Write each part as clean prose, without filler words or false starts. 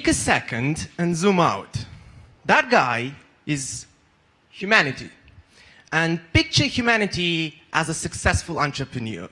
take a second and zoom out. That guy is humanity. And picture humanity as a successful entrepreneur.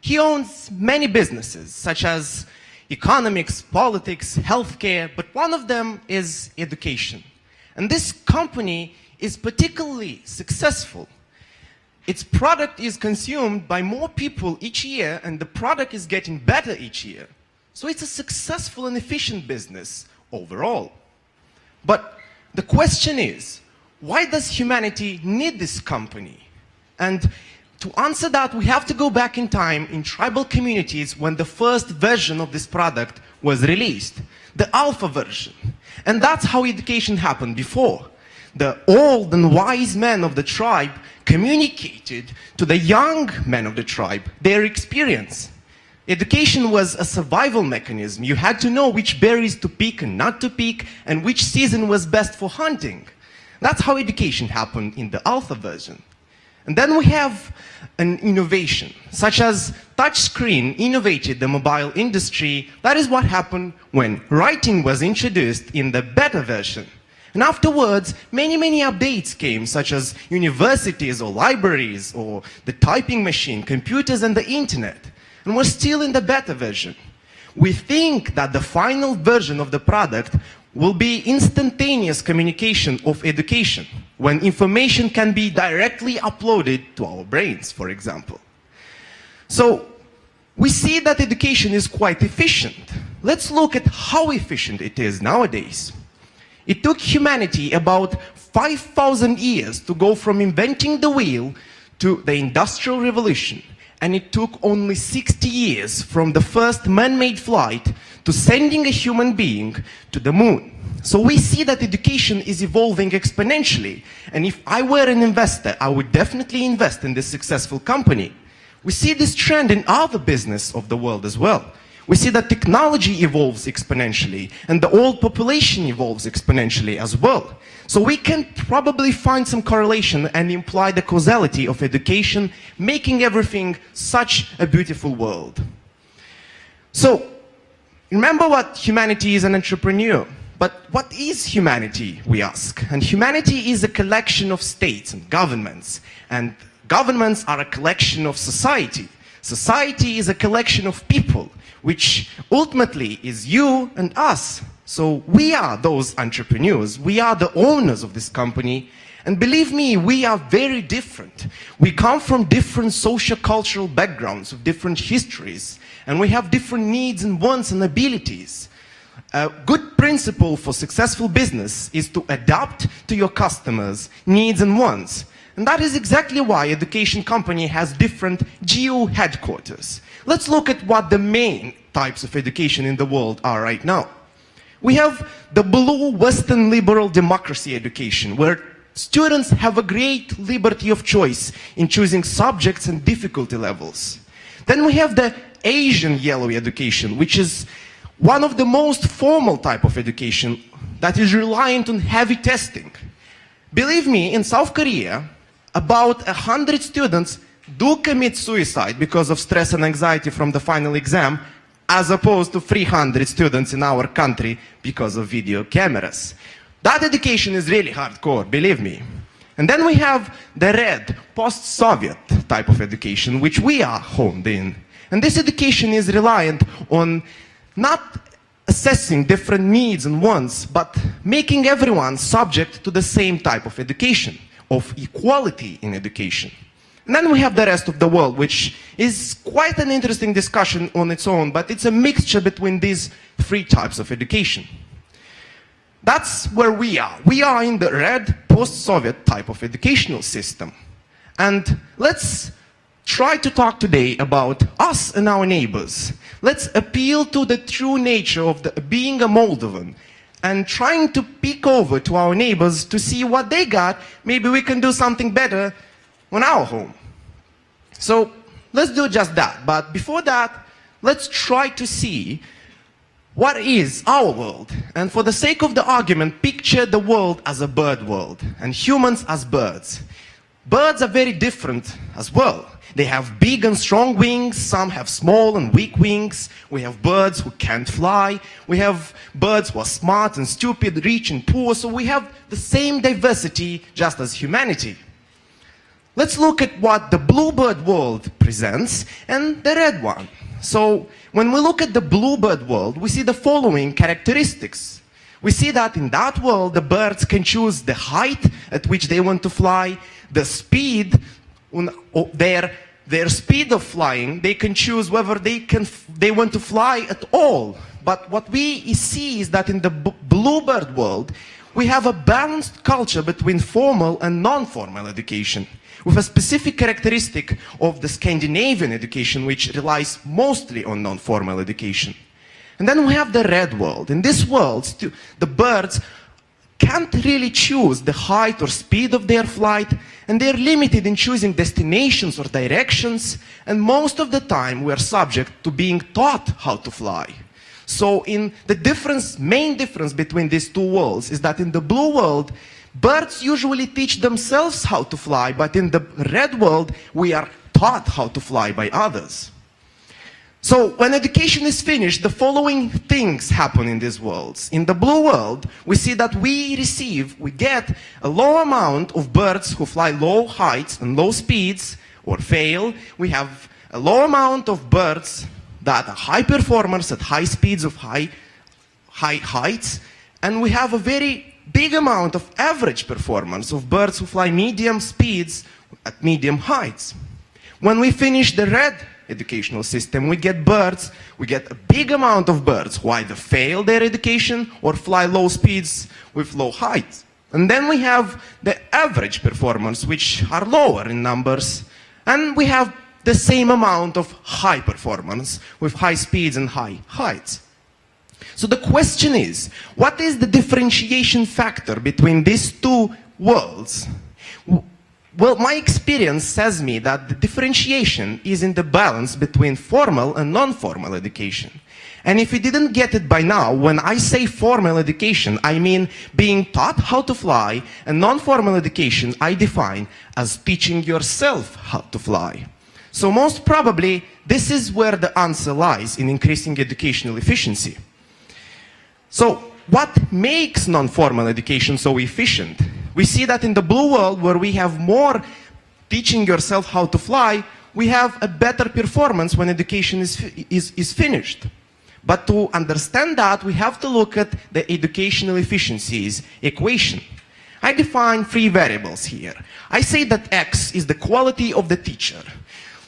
He owns many businesses, such as economics, politics, healthcare, but one of them is education. And this company is particularly successful. Its product is consumed by more people each year, and the product is getting better each year. So it's a successful and efficient business overall. But the question is, why does humanity need this company? And to answer that, we have to go back in time in tribal communities when the first version of this product was released, the alpha version. And that's how education happened before. The old and wise men of the tribe communicated to the young men of the tribe their experience. Education was a survival mechanism. You had to know which berries to pick and not to pick, and which season was best for hunting. That's how education happened in the alpha version. And then we have an innovation, such as touchscreen innovated the mobile industry. That is what happened when writing was introduced in the beta version. And afterwards, many updates came, such as universities or libraries or the typing machine, computers and the internet. And we're still in the beta version. We think that the final version of the product will be instantaneous communication of education, when information can be directly uploaded to our brains, for example. So we see that education is quite efficient. Let's look at how efficient it is nowadays. It took humanity about 5,000 years to go from inventing the wheel to the Industrial Revolution. And it took only 60 years from the first man-made flight to sending a human being to the moon. So we see that education is evolving exponentially. And if I were an investor, I would definitely invest in this successful company. We see this trend in other business of the world as well. We see that technology evolves exponentially, and the old population evolves exponentially as well. So we can probably find some correlation and imply the causality of education, making everything such a beautiful world. So, remember what humanity is: an entrepreneur. But what is humanity, we ask? And humanity is a collection of states and governments. And governments are a collection of society. Society is a collection of people, which ultimately is you and us. So we are those entrepreneurs. We are the owners of this company. And believe me, we are very different. We come from different socio-cultural backgrounds, of different histories, and we have different needs and wants and abilities. A good principle for successful business is to adapt to your customers' needs and wants. And that is exactly why education company has different geo-headquarters. Let's look at what the main types of education in the world are right now. We have the blue Western liberal democracy education, where students have a great liberty of choice in choosing subjects and difficulty levels. Then we have the Asian yellow education, which is one of the most formal type of education that is reliant on heavy testing. Believe me, in South Korea, about 100 students do commit suicide because of stress and anxiety from the final exam, as opposed to 300 students in our country because of video cameras. That education is really hardcore, believe me. And then we have the red, post-Soviet type of education, which we are honed in. And this education is reliant on not assessing different needs and wants, but making everyone subject to the same type of education, of equality in education. And then we have the rest of the world, which is quite an interesting discussion on its own, but it's a mixture between these three types of education. That's where we are. We are in the red, post-Soviet type of educational system. And let's try to talk today about us and our neighbors. Let's appeal to the true nature of being a Moldovan and trying to peek over to our neighbors to see what they got. Maybe we can do something better on our home. So let's do just that. But before that, let's try to see what is our world. And for the sake of the argument, picture the world as a bird world and humans as birds. birds are very different as well. They have big and strong wings, some have small and weak wings. We have birds who can't fly. We have birds who are smart and stupid, rich and poor. So we have the same diversity just as humanity. Let's look at what the Bluebird World presents and the red one. So when we look at the Bluebird World, we see the following characteristics. We see that in that world, the birds can choose the height at which they want to fly, the speed, their speed of flying. They can choose whether they want to fly at all. But what we see is that in the Bluebird World, we have a balanced culture between formal and non-formal education, with a specific characteristic of the Scandinavian education, which relies mostly on non-formal education. And then we have the red world. In this world, the birds can't really choose the height or speed of their flight, and they're limited in choosing destinations or directions, and most of the time we are subject to being taught how to fly. So the main difference between these two worlds is that in the blue world, birds usually teach themselves how to fly, but in the red world, we are taught how to fly by others. So when education is finished, the following things happen in these worlds. In the blue world, we see that we get a low amount of birds who fly low heights and low speeds or fail. We have a low amount of birds that are high performers at high speeds of high heights, and we have a very big amount of average performance of birds who fly medium speeds at medium heights. When we finish the red educational system, we get a big amount of birds who either fail their education or fly low speeds with low heights. And then we have the average performers, which are lower in numbers, and we have the same amount of high performance with high speeds and high heights. So the question is, what is the differentiation factor between these two worlds? Well, my experience says me that the differentiation is in the balance between formal and non-formal education. And if you didn't get it by now, when I say formal education, I mean being taught how to fly, and non-formal education I define as teaching yourself how to fly. So most probably, this is where the answer lies in increasing educational efficiency. So what makes non-formal education so efficient? We see that in the blue world, where we have more teaching yourself how to fly, we have a better performance when education is finished. But to understand that, we have to look at the educational efficiencies equation. I define 3 variables here. I say that X is the quality of the teacher.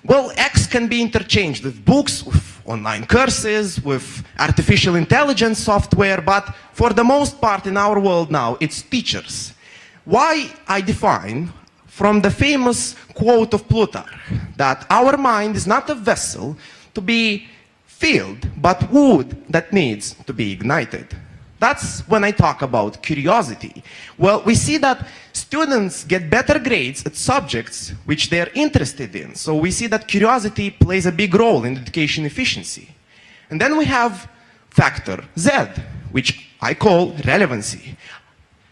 Well, X can be interchanged with books, with online courses, with artificial intelligence software, but for the most part in our world now, it's teachers. Why I define from the famous quote of Plutarch that our mind is not a vessel to be filled, but wood that needs to be ignited. That's when I talk about curiosity. Well, we see that students get better grades at subjects which they're interested in. So we see that curiosity plays a big role in education efficiency. And then we have factor Z, which I call relevancy.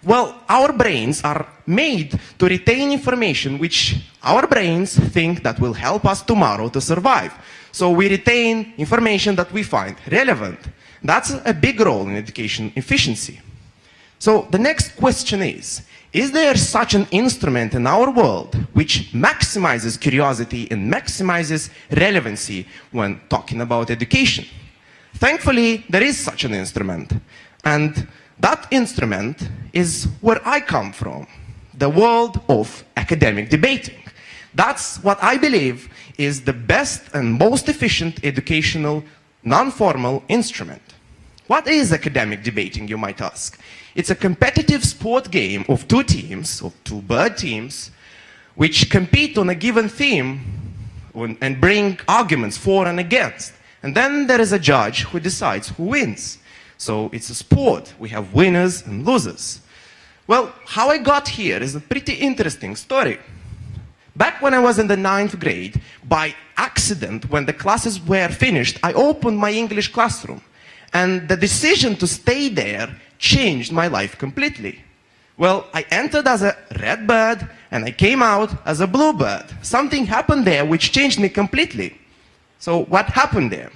Well, our brains are made to retain information which our brains think that will help us tomorrow to survive. So we retain information that we find relevant. That's a big role in education efficiency. So the next question is there such an instrument in our world which maximizes curiosity and maximizes relevancy when talking about education? Thankfully, there is such an instrument. And that instrument is where I come from, the world of academic debating. That's what I believe is the best and most efficient educational non-formal instrument. What is academic debating, you might ask? It's a competitive sport game of 2 teams, of 2 bird teams, which compete on a given theme and bring arguments for and against. And then there is a judge who decides who wins. So it's a sport. We have winners and losers. Well, how I got here is a pretty interesting story. Back when I was in the 9th grade, by accident, when the classes were finished, I opened my English classroom. And the decision to stay there changed my life completely. Well, I entered as a red bird and I came out as a bluebird. Something happened there which changed me completely. So what happened there?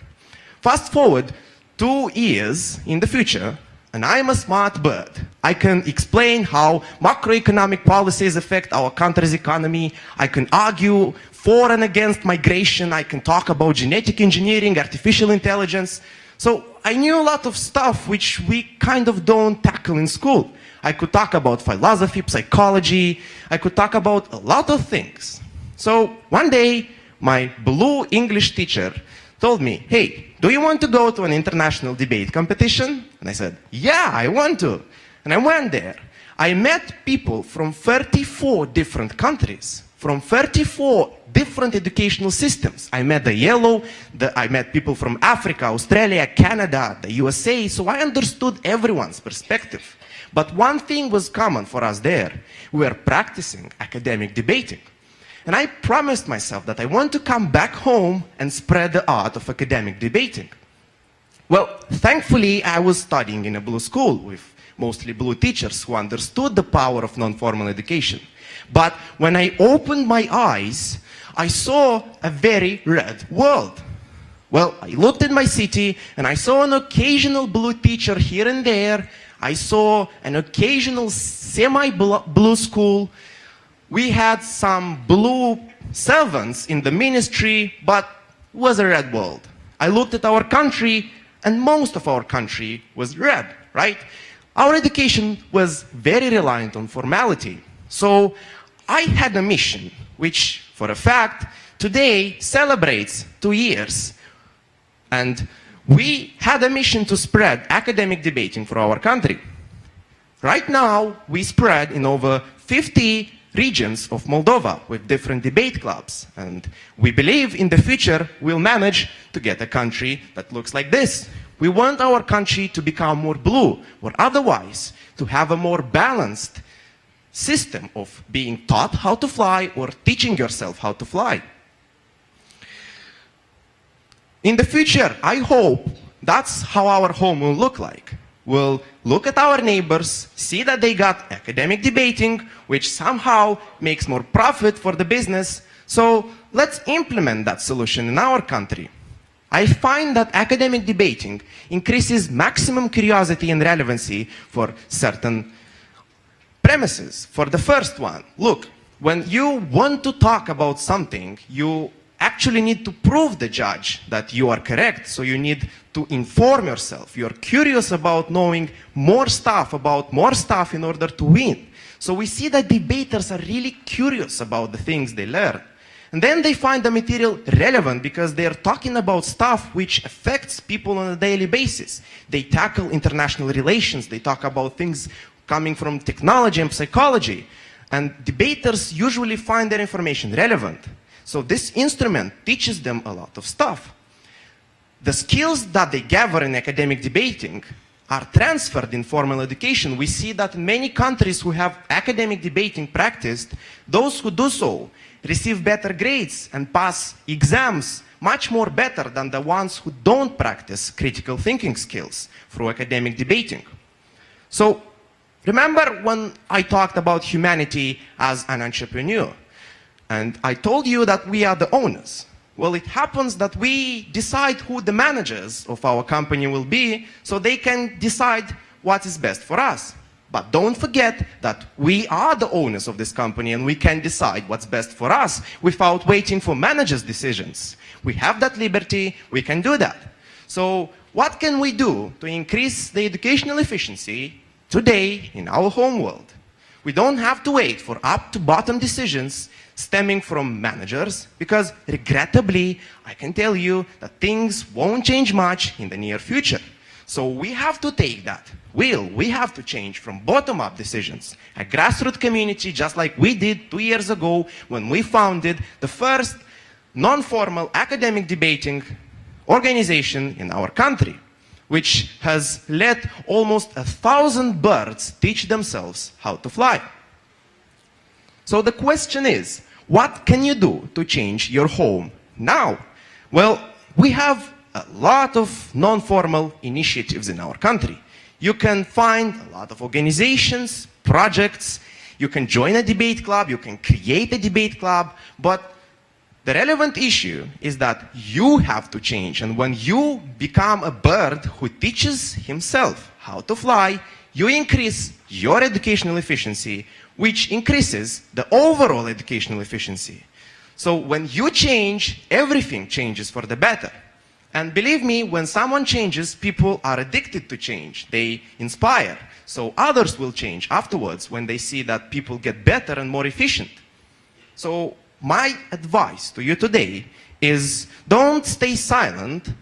Fast forward 2 years in the future, and I'm a smart bird. I can explain how macroeconomic policies affect our country's economy. I can argue for and against migration. I can talk about genetic engineering, artificial intelligence. So I knew a lot of stuff which we kind of don't tackle in school. I could talk about philosophy, psychology. I could talk about a lot of things. So one day, my blue English teacher told me, hey, do you want to go to an international debate competition? And I said, yeah, I want to. And I went there. I met people from 34 different countries, from 34 different educational systems. I met I met people from Africa, Australia, Canada, the USA, so I understood everyone's perspective. But one thing was common for us there. We were practicing academic debating. And I promised myself that I want to come back home and spread the art of academic debating. Well, thankfully, I was studying in a blue school with mostly blue teachers who understood the power of non-formal education. But when I opened my eyes, I saw a very red world. Well, I looked at my city and I saw an occasional blue teacher here and there. I saw an occasional semi-blue school. We had some blue servants in the ministry, but it was a red world. I looked at our country, and most of our country was red, right? Our education was very reliant on formality. So I had a mission, which, for a fact, today celebrates 2 years. And we had a mission to spread academic debating for our country. Right now, we spread in over 50 regions of Moldova with different debate clubs. And we believe in the future we'll manage to get a country that looks like this. We want our country to become more blue, or otherwise to have a more balanced system of being taught how to fly or teaching yourself how to fly. In the future, I hope that's how our home will look like. We'll look at our neighbors, see that they got academic debating, which somehow makes more profit for the business. So let's implement that solution in our country. I find that academic debating increases maximum curiosity and relevancy for certain premises. For the first one, look, when you want to talk about something, you actually need to prove the judge that you are correct, so you need to inform yourself. You're curious about knowing more stuff in order to win. So we see that debaters are really curious about the things they learn. And then they find the material relevant because they're talking about stuff which affects people on a daily basis. They tackle international relations, they talk about things coming from technology and psychology. And debaters usually find their information relevant. So this instrument teaches them a lot of stuff. The skills that they gather in academic debating are transferred in formal education. We see that in many countries who have academic debating practiced, those who do so receive better grades and pass exams much more better than the ones who don't practice critical thinking skills through academic debating. So remember when I talked about humanity as an entrepreneur? And I told you that we are the owners. Well, it happens that we decide who the managers of our company will be, so they can decide what is best for us. But don't forget that we are the owners of this company and we can decide what's best for us without waiting for managers' decisions. We have that liberty, we can do that. So what can we do to increase the educational efficiency today in our home world? We don't have to wait for up-to-bottom decisions stemming from managers, because regrettably, I can tell you that things won't change much in the near future. So we have to take that. We have to change from bottom-up decisions. A grassroots community, just like we did 2 years ago when we founded the first non-formal academic debating organization in our country, which has let almost 1,000 birds teach themselves how to fly. So the question is, what can you do to change your home now? Well, we have a lot of non-formal initiatives in our country. You can find a lot of organizations, projects, you can join a debate club, you can create a debate club, but the relevant issue is that you have to change. And when you become a bird who teaches himself how to fly, you increase your educational efficiency, which increases the overall educational efficiency. So when you change, everything changes for the better. And believe me, when someone changes, people are addicted to change. They inspire. So others will change afterwards when they see that people get better and more efficient. So my advice to you today is don't stay silent.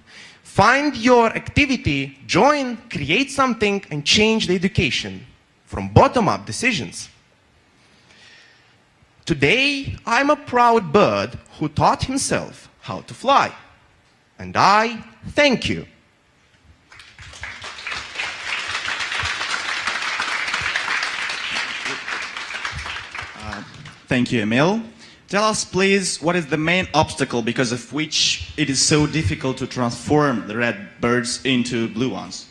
Find your activity, join, create something, and change the education from bottom-up decisions. Today, I'm a proud bird who taught himself how to fly. And I thank you. Thank you, Emil. Tell us, please, what is the main obstacle because of which it is so difficult to transform the red birds into blue ones?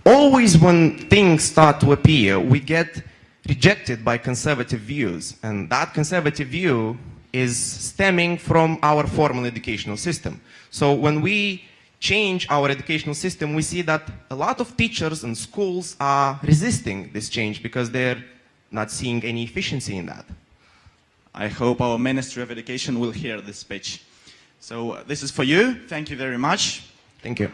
Always when things start to appear, we get rejected by conservative views. And that conservative view is stemming from our formal educational system. So when we change our educational system, we see that a lot of teachers and schools are resisting this change because they're not seeing any efficiency in that. I hope our Ministry of Education will hear this speech. So this is for you. Thank you very much. Thank you.